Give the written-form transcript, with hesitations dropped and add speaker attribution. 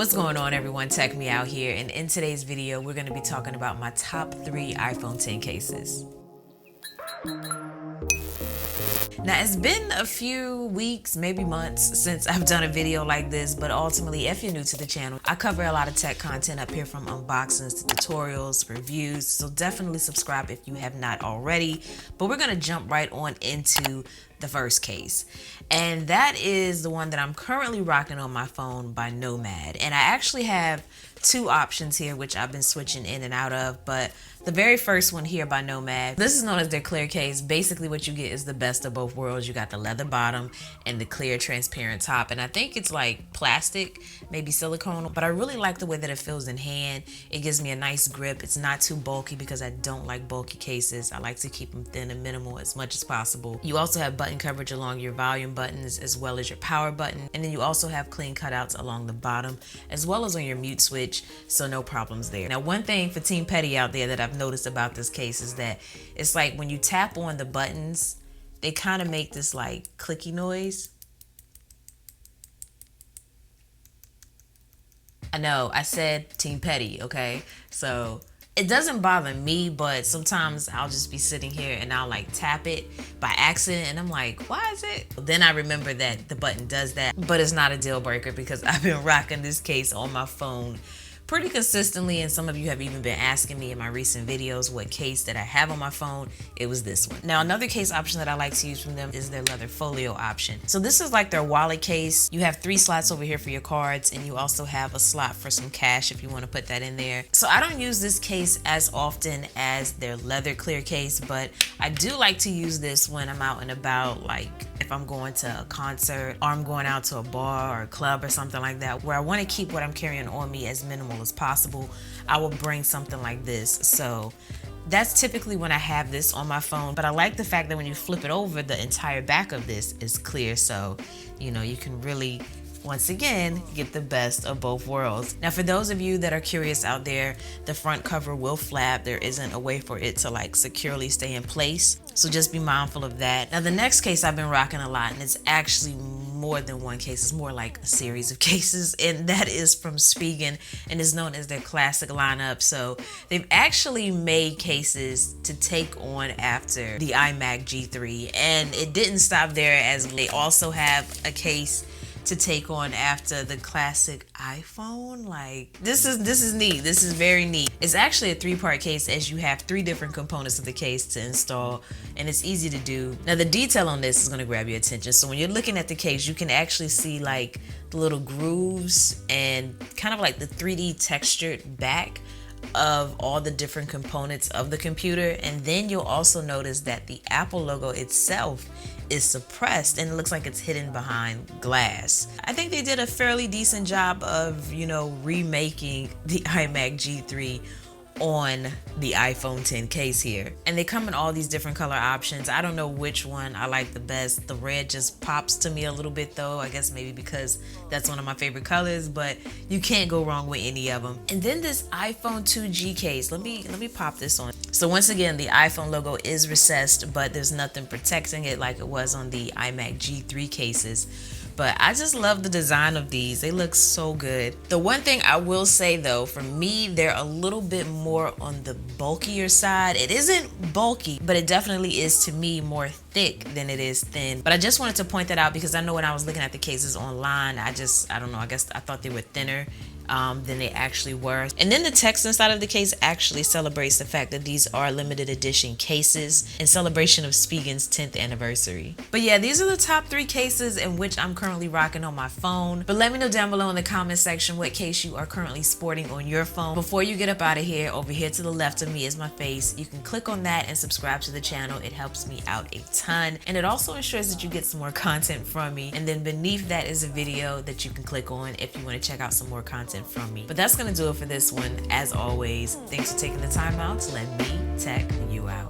Speaker 1: What's going on, everyone? Tech Me Out here, and in today's video we're going to be talking about my top 3 iPhone 10 cases. Now, it's been a few weeks, maybe months, since I've done a video like this, but ultimately, if you're new to the channel, I cover a lot of tech content up here, from unboxings to tutorials, reviews, so definitely subscribe if you have not already. But we're gonna jump right on into the first case, and that is the one that I'm currently rocking on my phone by Nomad. And I actually have 2 options here, which I've been switching in and out of, but the very first one here by Nomad, this is known as their clear case. Basically what you get is the best of both worlds. You got the leather bottom and the clear transparent top, and I think it's like plastic, maybe silicone, but I really like the way that it feels in hand. It gives me a nice grip. It's not too bulky because I don't like bulky cases. I like to keep them thin and minimal as much as possible. You also have button coverage along your volume buttons as well as your power button, and then you also have clean cutouts along the bottom as well as on your mute switch, so no problems there. Now, one thing for Team Petty out there that I've noticed about this case is that it's like when you tap on the buttons, they kind of make this like clicky noise. I know I said Team Petty, okay? So it doesn't bother me, but sometimes I'll just be sitting here and I'll like tap it by accident and I'm like, why is it? Then I remember that the button does that, but it's not a deal breaker because I've been rocking this case on my phone pretty consistently, and some of you have even been asking me in my recent videos what case that I have on my phone. It was this one. Now, another case option that I like to use from them is their leather Folio option. So this is like their wallet case. You have 3 slots over here for your cards, and you also have a slot for some cash if you want to put that in there. So I don't use this case as often as their leather clear case, but I do like to use this when I'm out and about, like if I'm going to a concert or I'm going out to a bar or a club or something like that, where I want to keep what I'm carrying on me as minimal as possible. I will bring something like this. So that's typically when I have this on my phone, but I like the fact that when you flip it over, the entire back of this is clear, so you know you can really, once again, get the best of both worlds. Now, for those of you that are curious out there, the front cover will flap. There isn't a way for it to like securely stay in place, so just be mindful of that. Now, the next case I've been rocking a lot, and it's actually more than one case, it's more like a series of cases, and that is from Spigen, and is known as their classic lineup. So they've actually made cases to take on after the iMac G3, and it didn't stop there, as they also have a case to take on after the classic iPhone. Like, this is neat. This is very neat. It's actually a 3-part case, as you have 3 different components of the case to install, and it's easy to do. Now, the detail on this is going to grab your attention. So when you're looking at the case, you can actually see like the little grooves and kind of like the 3D textured back of all the different components of the computer. And then you'll also notice that the Apple logo itself is suppressed and it looks like it's hidden behind glass. I think they did a fairly decent job of, you know, remaking the iMac G3 on the iPhone 10 case here. And they come in all these different color options. I don't know which one I like the best. The red just pops to me a little bit though, I guess maybe because that's one of my favorite colors, but you can't go wrong with any of them. And then this iPhone 2G case, let me pop this on. So once again, the iPhone logo is recessed, but there's nothing protecting it like it was on the iMac G3 cases. But I just love the design of these. They look so good. The one thing I will say though, for me, they're a little bit more on the bulkier side. It isn't bulky, but it definitely is, to me, more thick than it is thin. But I just wanted to point that out because I know when I was looking at the cases online, I don't know, I guess I thought they were thinner than they actually were. And then the text inside of the case actually celebrates the fact that these are limited edition cases in celebration of Spigen's 10th anniversary. But yeah, these are the top 3 cases in which I'm currently rocking on my phone. But let me know down below in the comment section what case you are currently sporting on your phone. Before you get up out of here, over here to the left of me is my face. You can click on that and subscribe to the channel. It helps me out a ton, and it also ensures that you get some more content from me. And then beneath that is a video that you can click on if you want to check out some more content from me. But that's gonna do it for this one. As always, thanks for taking the time out to let me tech you out.